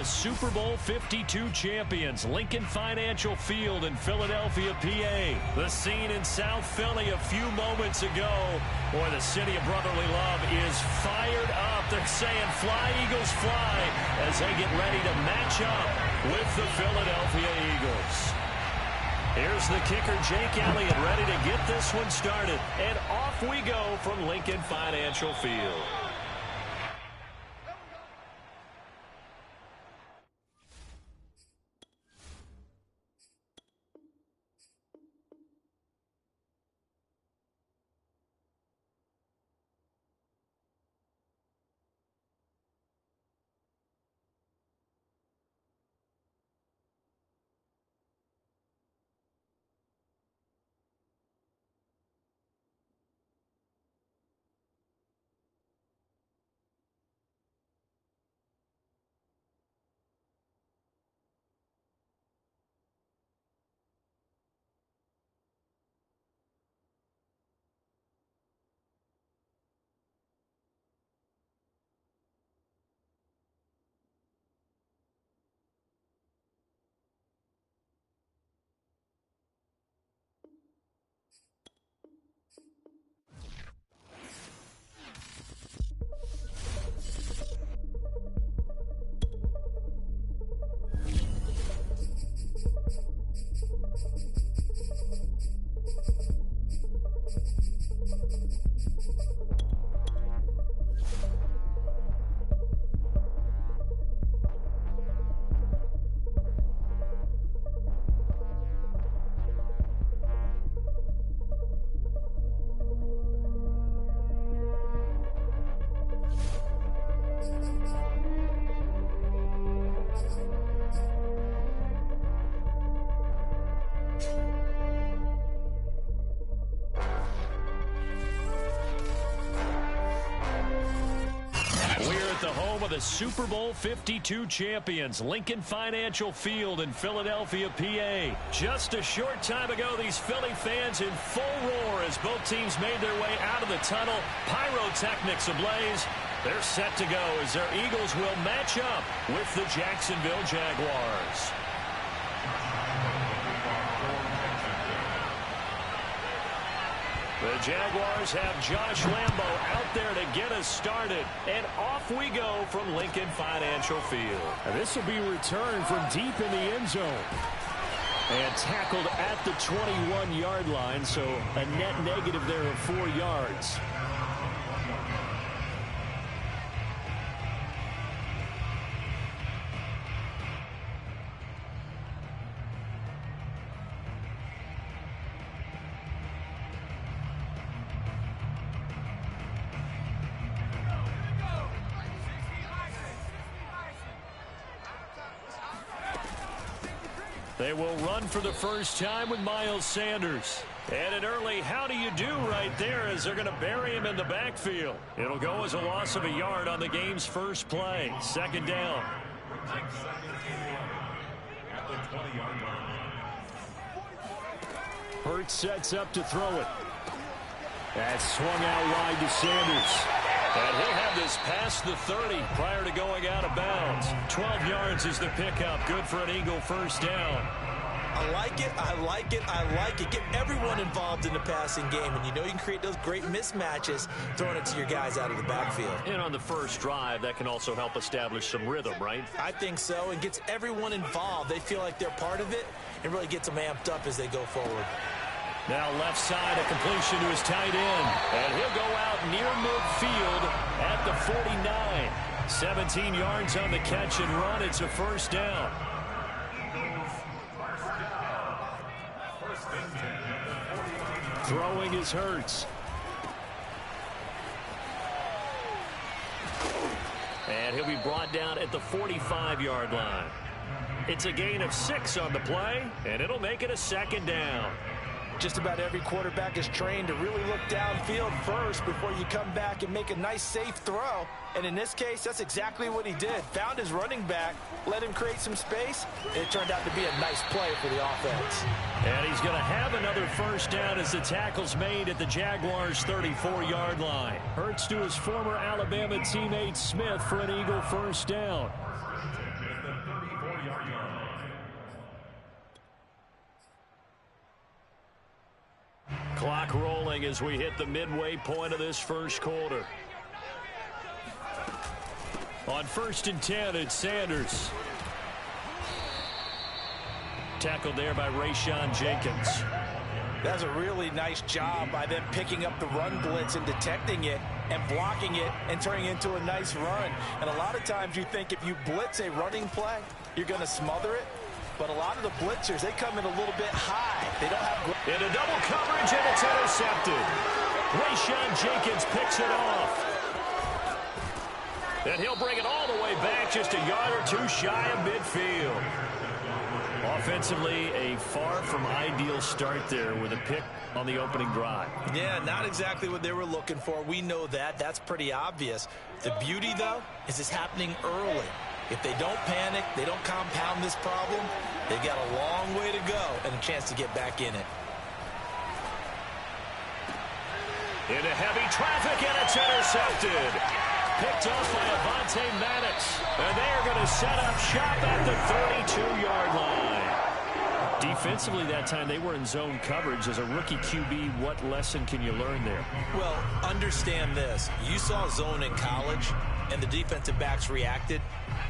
the Super Bowl 52 champions, Lincoln Financial Field in Philadelphia, PA. The scene in South Philly a few moments ago. Boy, the city of brotherly love is fired up. They're saying, "Fly, Eagles, fly," as they get ready to match up with the Philadelphia Eagles. Here's the kicker, Jake Elliott, ready to get this one started. And off we go from Lincoln Financial Field. The Super Bowl 52 champions, Lincoln Financial Field in Philadelphia, PA. Just a short time ago, these Philly fans in full roar as both teams made their way out of the tunnel. Pyrotechnics ablaze. They're set to go as their Eagles will match up with the Jacksonville Jaguars. The Jaguars have Josh Lambo out there to get us started. And off we go from Lincoln Financial Field. And this will be returned from deep in the end zone. And tackled at the 21-yard line, so a net negative there of 4 yards. They will run for the first time with Miles Sanders. And an early how do you do right there as they're going to bury him in the backfield. It'll go as a loss of a yard on the game's first play. Second down. Hurts sets up to throw it. That's swung out wide to Sanders. And he'll have this past the 30 prior to going out of bounds. 12 yards is the pickup. Good for an Eagle first down. I like it, I like it, I like it. Get everyone involved in the passing game, and you know you can create those great mismatches throwing it to your guys out of the backfield. And on the first drive, that can also help establish some rhythm, right? I think so, and gets everyone involved. They feel like they're part of it, and really gets them amped up as they go forward. Now left side, a completion to his tight end. And he'll go out near midfield at the 49. 17 yards on the catch and run. It's a first down. Throwing is Hurts. And he'll be brought down at the 45-yard line. It's a gain of 6 on the play, and it'll make it a second down. Just about every quarterback is trained to really look downfield first before you come back and make a nice, safe throw. And in this case, that's exactly what he did. Found his running back, let him create some space, and it turned out to be a nice play for the offense. And he's going to have another first down as the tackle's made at the Jaguars' 34-yard line. Hurts to his former Alabama teammate Smith for an Eagle first down. Clock rolling as we hit the midway point of this first quarter. On 1st and 10, it's Sanders. Tackled there by Rayshon Jenkins. That's a really nice job by them picking up the run blitz and detecting it and blocking it and turning it into a nice run. And a lot of times you think if you blitz a running play, you're going to smother it. But a lot of the blitzers, they come in a little bit high. They don't have... In a double coverage, and it's intercepted. Rayshon Jenkins picks it off. And he'll bring it all the way back, just a yard or two shy of midfield. Offensively, a far from ideal start there with a pick on the opening drive. Yeah, not exactly what they were looking for. We know that. That's pretty obvious. The beauty, though, is it's happening early. If they don't panic, they don't compound this problem, they've got a long way to go and a chance to get back in it. Into heavy traffic, and it's intercepted. Picked up by Avonte Maddox. And they are going to set up shop at the 32-yard line. Defensively that time, they were in zone coverage. As a rookie QB, what lesson can you learn there? Well, understand this. You saw zone in college, and the defensive backs reacted,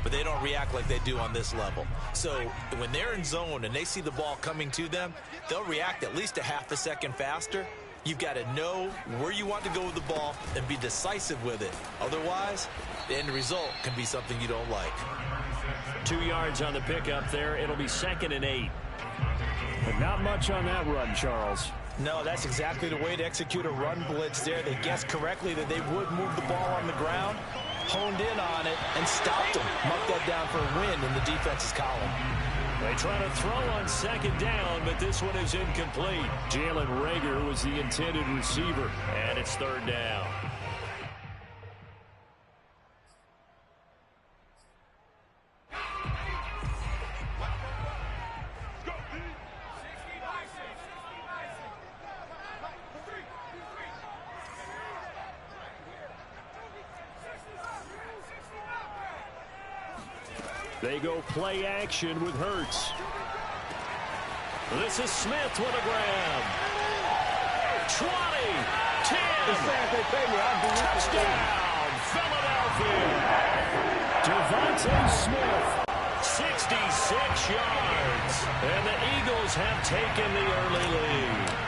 but they don't react like they do on this level. So when they're in zone and they see the ball coming to them, they'll react at least a half a second faster. You've got to know where you want to go with the ball and be decisive with it. Otherwise, the end result can be something you don't like. 2 yards on the pickup there. It'll be 2nd and 8. But not much on that run, Charles. No, that's exactly the way to execute a run blitz there. They guessed correctly that they would move the ball on the ground, honed in on it, and stopped them. Marked that down for a win in the defense's column. They try to throw on 2nd down, but this one is incomplete. Jalen Reagor was the intended receiver, and it's 3rd down. They go play action with Hurts. This is Smith with a grab. 20, 10, touchdown, Philadelphia. Devontae Smith, 66 yards. And the Eagles have taken the early lead.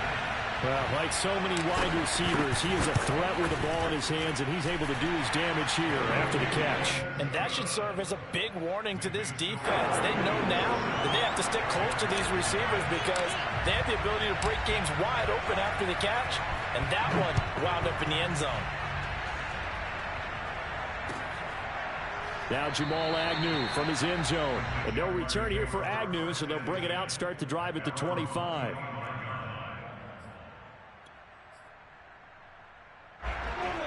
Well, like so many wide receivers, he is a threat with the ball in his hands, and he's able to do his damage here after the catch. And that should serve as a big warning to this defense. They know now that they have to stick close to these receivers because they have the ability to break games wide open after the catch, and that one wound up in the end zone. Now Jamal Agnew from his end zone. And no return here for Agnew, so they'll bring it out, start the drive at the 25.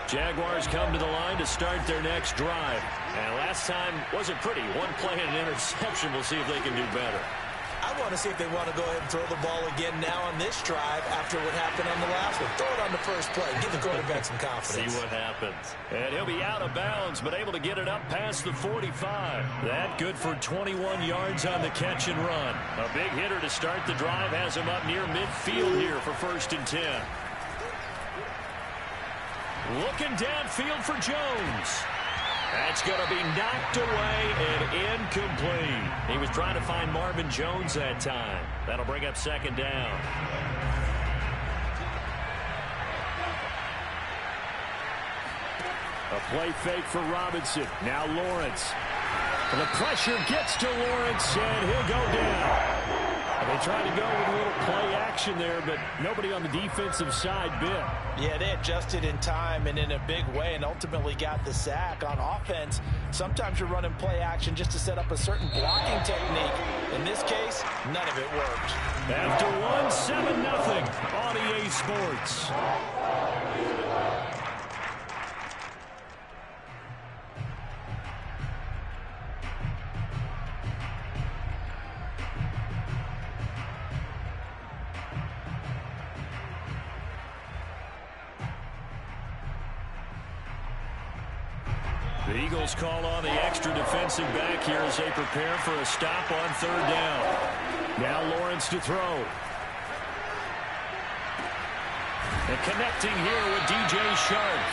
Jaguars come to the line to start their next drive. And last time wasn't pretty. One play and an interception. We'll see if they can do better. I want to see if they want to go ahead and throw the ball again now on this drive after what happened on the last one. Throw it on the first play. Give the quarterback some confidence. See what happens. And he'll be out of bounds, but able to get it up past the 45. That good for 21 yards on the catch and run. A big hitter to start the drive has him up near midfield here for 1st and 10. Looking downfield for Jones. That's going to be knocked away and incomplete. He was trying to find Marvin Jones that time. That'll bring up 2nd down. A play fake for Robinson. Now Lawrence. And the pressure gets to Lawrence, and he'll go down. And they tried to go with a little play action there, but nobody on the defensive side bit. Yeah, they adjusted in time and in a big way and ultimately got the sack. On offense, sometimes you're running play action just to set up a certain blocking technique. In this case, none of it worked. After 1-7-0 on EA Sports. The Eagles call on the extra defensive back here as they prepare for a stop on 3rd down. Now Lawrence to throw. And connecting here with DJ Shark.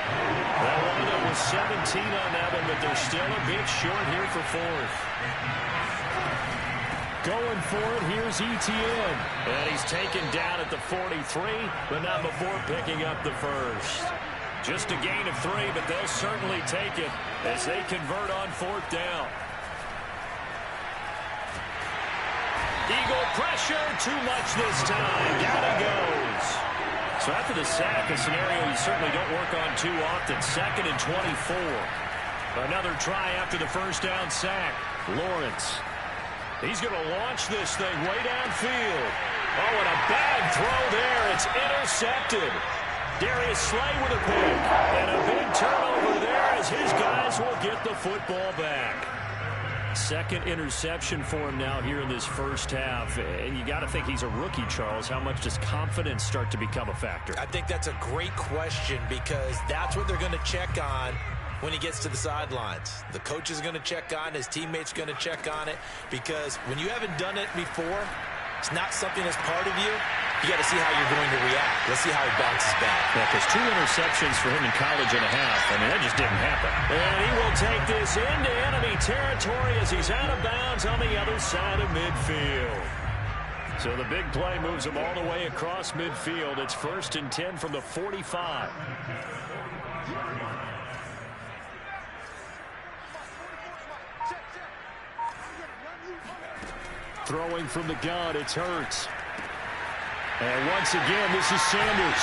That windup was 17 on that one, but they're still a bit short here for fourth. Going for it, here's Etienne. And he's taken down at the 43, but not before picking up the first. Just a gain of 3, but they'll certainly take it as they convert on fourth down. Eagle pressure, too much this time. Down he goes. So after the sack, a scenario you certainly don't work on too often. 2nd and 24. Another try after the first down sack. Lawrence. He's going to launch this thing way downfield. Oh, and a bad throw there. It's intercepted. Darius Slay with a pick. And a big turnover there as his guys will get the football back. Second interception for him now here in this first half. And you got to think he's a rookie, Charles. How much does confidence start to become a factor? I think that's a great question because that's what they're going to check on when he gets to the sidelines. The coach is going to check on, his teammates going to check on it, because when you haven't done it before, it's not something that's part of you. You got to see how you're going to react. Let's see how he bounces back. Yeah, because 2 interceptions for him in college and a half. I mean, that just didn't happen. And he will take this into enemy territory as he's out of bounds on the other side of midfield. So the big play moves him all the way across midfield. It's 1st and 10 from the 45. Throwing from the gun, it's Hurts. And once again, this is Sanders.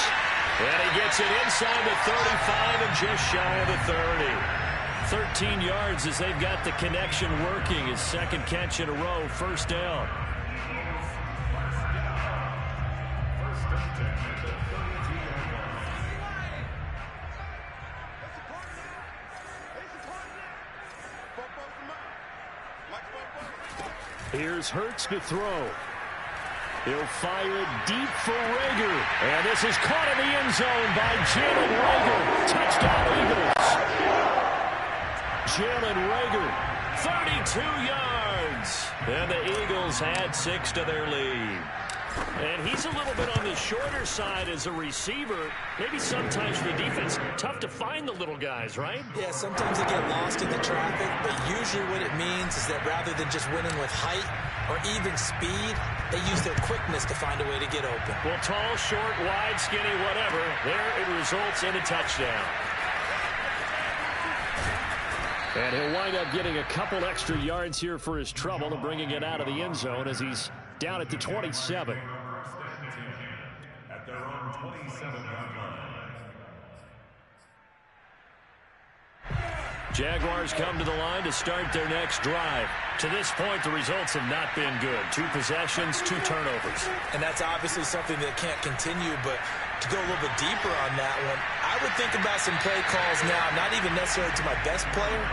And he gets it inside the 35 and just shy of the 30. 13 yards as they've got the connection working. His second catch in a row, first down. Here's Hurts to throw. He'll fire it deep for Rager. And this is caught in the end zone by Jalen Rager. Touchdown, Eagles. Jalen Rager, 32 yards. And the Eagles add 6 to their lead. And he's a little bit on the shorter side as a receiver. Maybe sometimes for the defense, tough to find the little guys, right? Yeah, sometimes they get lost in the traffic, but usually what it means is that rather than just winning with height or even speed, they use their quickness to find a way to get open. Well, tall, short, wide, skinny, whatever, there it results in a touchdown. And he'll wind up getting a couple extra yards here for his trouble and bringing it out of the end zone as he's down at the 27. At their own 27-yard line. Jaguars come to the line to start their next drive. To this point, the results have not been good. 2 possessions, 2 turnovers. And that's obviously something that can't continue, but to go a little bit deeper on that one, I would think about some play calls now, not even necessarily to my best player,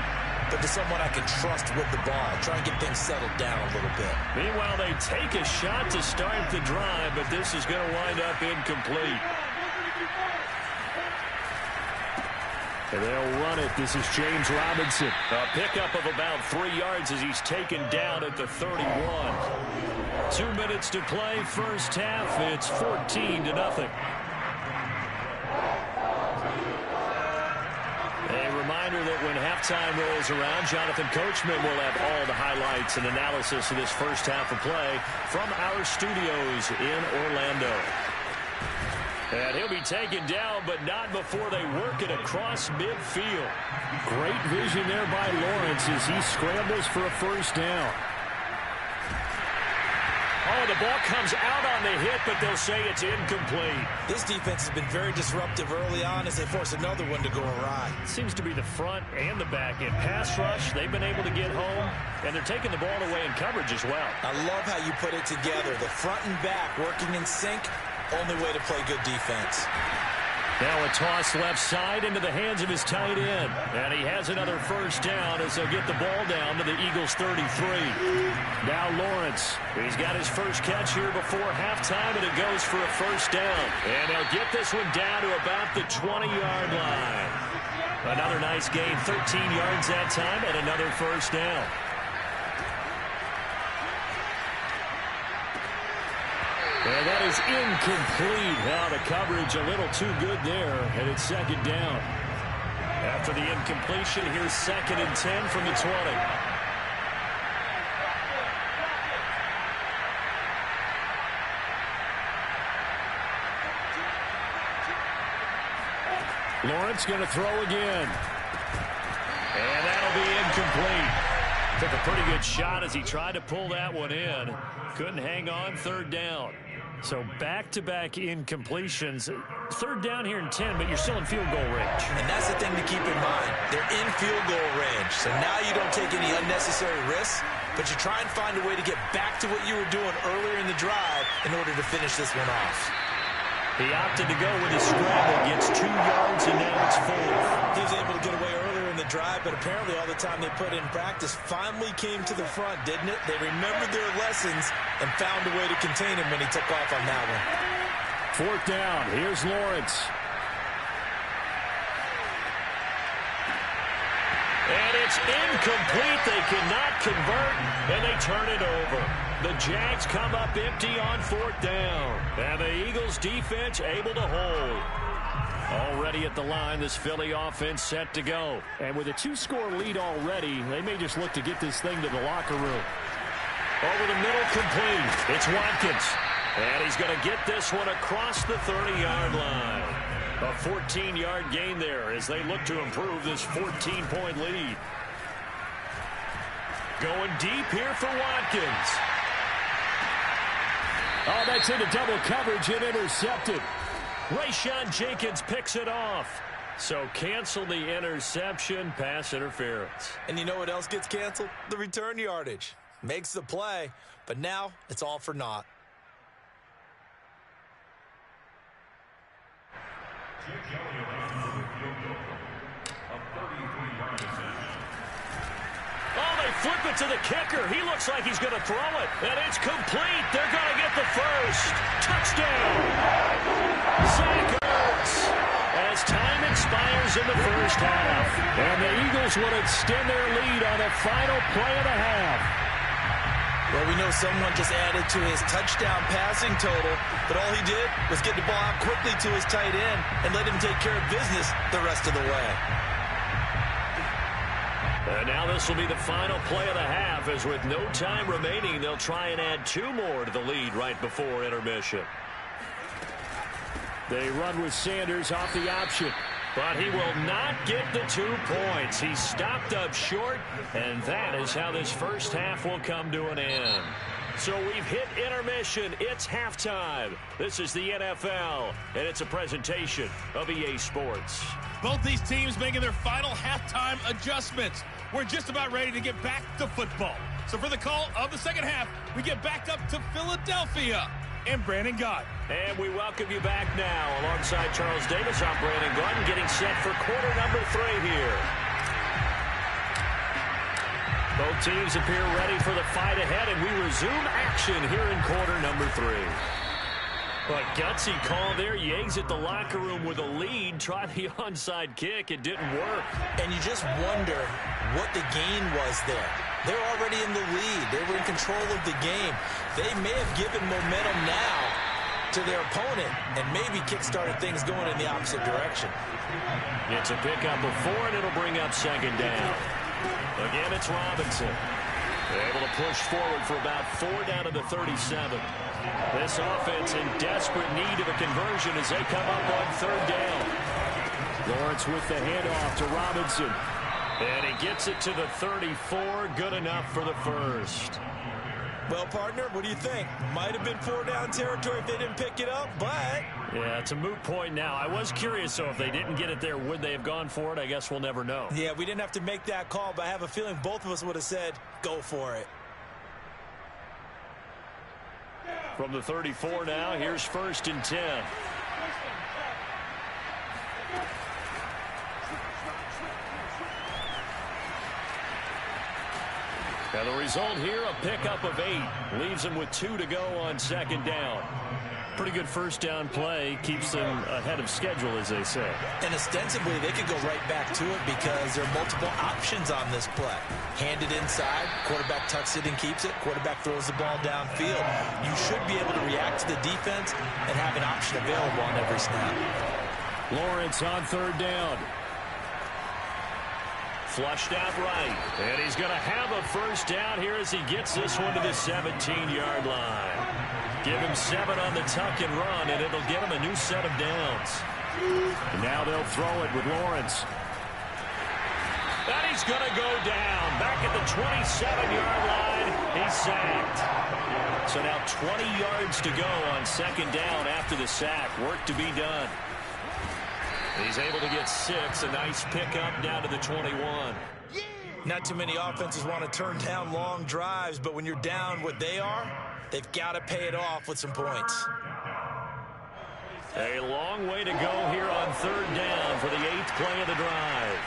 but to someone I can trust with the ball. Try and get things settled down a little bit. Meanwhile, they take a shot to start the drive, but this is going to wind up incomplete. And they'll run it. This is James Robinson. A pickup of about 3 yards as he's taken down at the 31. 2 minutes to play, first half. It's 14-0. A reminder that when halftime rolls around, Jonathan Coachman will have all the highlights and analysis of this first half of play from our studios in Orlando. And he'll be taken down, but not before they work it across midfield. Great vision there by Lawrence as he scrambles for a first down. Oh, the ball comes out on the hit, but they'll say it's incomplete. This defense has been very disruptive early on as they force another one to go awry. Seems to be the front and the back end. Pass rush, they've been able to get home, and they're taking the ball away in coverage as well. I love how you put it together. The front and back working in sync. Only way to play good defense. Now a toss left side into the hands of his tight end. And he has another first down as they'll get the ball down to the Eagles' 33. Now Lawrence. He's got his first catch here before halftime, and it goes for a first down. And they'll get this one down to about the 20-yard line. Another nice gain, 13 yards that time, and another first down. And that is incomplete. Now the coverage a little too good there, and it's second down. After the incompletion, here's 2nd and 10 from the 20. Lawrence going to throw again. And that'll be incomplete. Took a pretty good shot as he tried to pull that one in. Couldn't hang on, 3rd down. So back-to-back incompletions. 3rd down here in 10, but you're still in field goal range. And that's the thing to keep in mind. They're in field goal range. So now you don't take any unnecessary risks, but you try and find a way to get back to what you were doing earlier in the drive in order to finish this one off. He opted to go with a scramble, gets 2 yards, and now it's 4th. He was able to get away earlier in the drive, but apparently all the time they put in practice finally came to the front, didn't it? They remembered their lessons and found a way to contain him when he took off on that one. 4th down. Here's Lawrence. And it's incomplete. They cannot convert, and they turn it over. The Jags come up empty on 4th down. And the Eagles defense able to hold. Already at the line, this Philly offense set to go. And with a 2-score lead already, they may just look to get this thing to the locker room. Over the middle, complete. It's Watkins. And he's going to get this one across the 30-yard line. A 14-yard gain there as they look to improve this 14-point lead. Going deep here for Watkins. Oh, that's into double coverage and intercepted. Rayshon Jenkins picks it off. So cancel the interception, pass interference. And you know what else gets canceled? The return yardage. Makes the play, but now it's all for naught. Oh, they flip it to the kicker. He looks like he's going to throw it. And it's complete. They're going to get the first. Touchdown. Zach Ertz. As time expires in the first half. And the Eagles will extend their lead on a final play of the half. Well, we know someone just added to his touchdown passing total, but all he did was get the ball out quickly to his tight end and let him take care of business the rest of the way. And now this will be the final play of the half, as with no time remaining, they'll try and add 2 more to the lead right before intermission. They run with Sanders off the option. But he will not get the 2 points. He stopped up short, and that is how this first half will come to an end. So we've hit intermission. It's halftime. This is the NFL, and it's a presentation of EA Sports. Both these teams making their final halftime adjustments. We're just about ready to get back to football. So for the call of the second half, we get back up to Philadelphia. And Brandon Gott. And we welcome you back now. Alongside Charles Davis, I'm Brandon Gott, getting set for quarter number 3 here. Both teams appear ready for the fight ahead, and we resume action here in quarter number 3. But gutsy call there. Yates at the locker room with a lead. Tried the onside kick. It didn't work. And you just wonder what the gain was there. They're already in the lead. They were in control of the game. They may have given momentum now to their opponent and maybe kick-started things going in the opposite direction. It's a pickup of 4, and it'll bring up second down. Again, it's Robinson. Able to push forward for about 4 down to the 37. This offense in desperate need of a conversion as they come up on 3rd down. Lawrence with the handoff to Robinson. And he gets it to the 34. Good enough for the first. Well, partner, what do you think? Might have been 4 down territory if they didn't pick it up, but... Yeah, it's a moot point now. I was curious, so if they didn't get it there, would they have gone for it? I guess we'll never know. Yeah, we didn't have to make that call, but I have a feeling both of us would have said, go for it. From the 34 now, here's 1st and 10. And the result here, a pickup of 8. Leaves them with 2 to go on 2nd down. Pretty good first down play. Keeps them ahead of schedule, as they say. And ostensibly, they could go right back to it because there are multiple options on this play. Hand it inside, quarterback tucks it and keeps it, quarterback throws the ball downfield. You should be able to react to the defense and have an option available on every snap. Lawrence on third down. Flushed out right. And he's going to have a first down here as he gets this one to the 17-yard line. Give him 7 on the tuck and run, and it'll get him a new set of downs. And now they'll throw it with Lawrence. And he's going to go down. Back at the 27-yard line, he's sacked. So now 20 yards to go on second down after the sack. Work to be done. He's able to get 6. A nice pickup down to the 21. Not too many offenses want to turn down long drives, but when you're down what they are, they've got to pay it off with some points. A long way to go here on third down for the 8th play of the drive.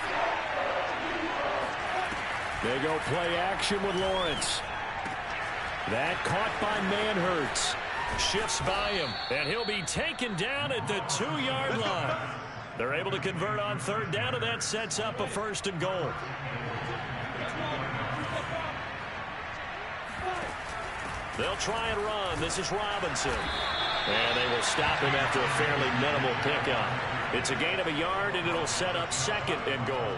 They go play action with Lawrence. That caught by Manhurts. Shifts by him, and he'll be taken down at the 2-yard line. They're able to convert on third down, and that sets up a 1st and goal. They'll try and run. This is Robinson. And they will stop him after a fairly minimal pickup. It's a gain of a yard, and it'll set up 2nd and goal.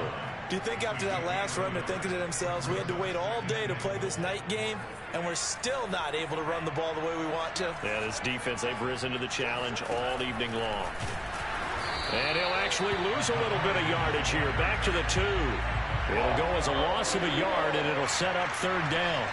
Do you think after that last run they're thinking to themselves, we had to wait all day to play this night game, and we're still not able to run the ball the way we want to? Yeah, this defense, they've risen to the challenge all evening long. And he'll actually lose a little bit of yardage here. Back to the 2. It'll go as a loss of a yard, and it'll set up third down.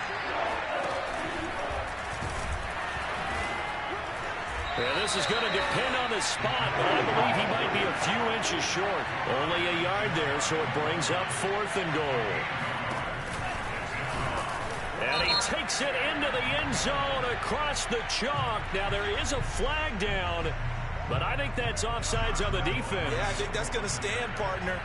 Yeah, this is going to depend on the spot, but I believe he might be a few inches short. Only a yard there, so it brings up 4th and goal. And he takes it into the end zone across the chalk. Now there is a flag down, but I think that's offsides on the defense. Yeah, I think that's going to stand, partner.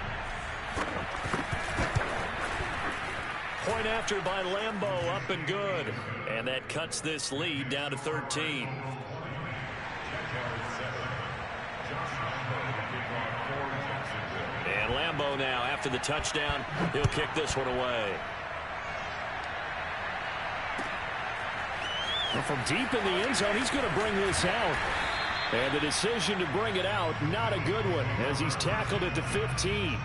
Point after by Lambeau, up and good. And that cuts this lead down to 13. And Lambeau now, after the touchdown, he'll kick this one away. Well, from deep in the end zone, he's going to bring this out. And the decision to bring it out, not a good one, as he's tackled at the 15.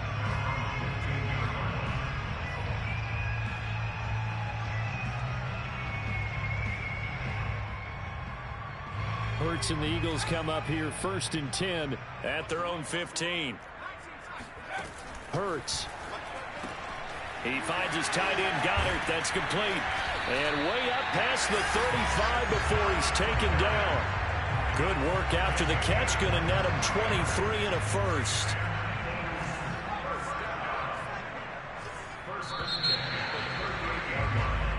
Hurts and the Eagles come up here 1st and 10 at their own 15. Hurts. He finds his tight end Goddard. That's complete. And way up past the 35 before he's taken down. Good work after the catch. Going to net him 23 and a 1st.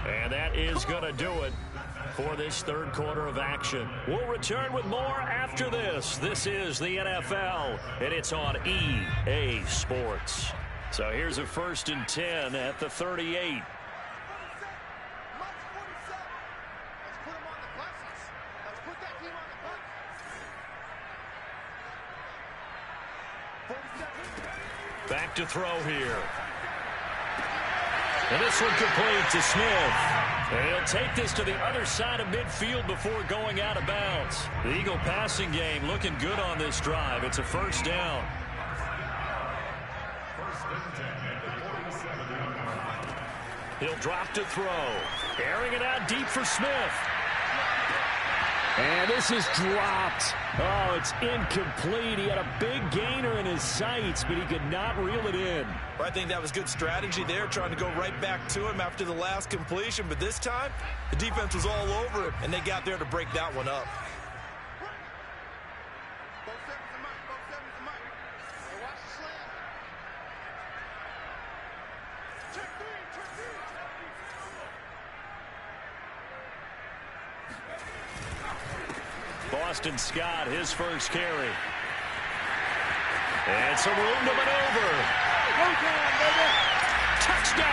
And that is going to do it for this 3rd quarter of action. We'll return with more after this. This is the NFL, and it's on EA Sports. So here's a 1st and 10 at the 38. Back to throw here. And this one complete to Smith. And he'll take this to the other side of midfield before going out of bounds. The Eagle passing game looking good on this drive. It's a 1st down. He'll drop to throw. Airing it out deep for Smith. And this is dropped. Oh, it's incomplete. He had a big gainer in his sights, but he could not reel it in. I think that was good strategy there, trying to go right back to him after the last completion. But this time, the defense was all over it, and they got there to break that one up. Boston Scott, his first carry. And some room to maneuver. Touchdown!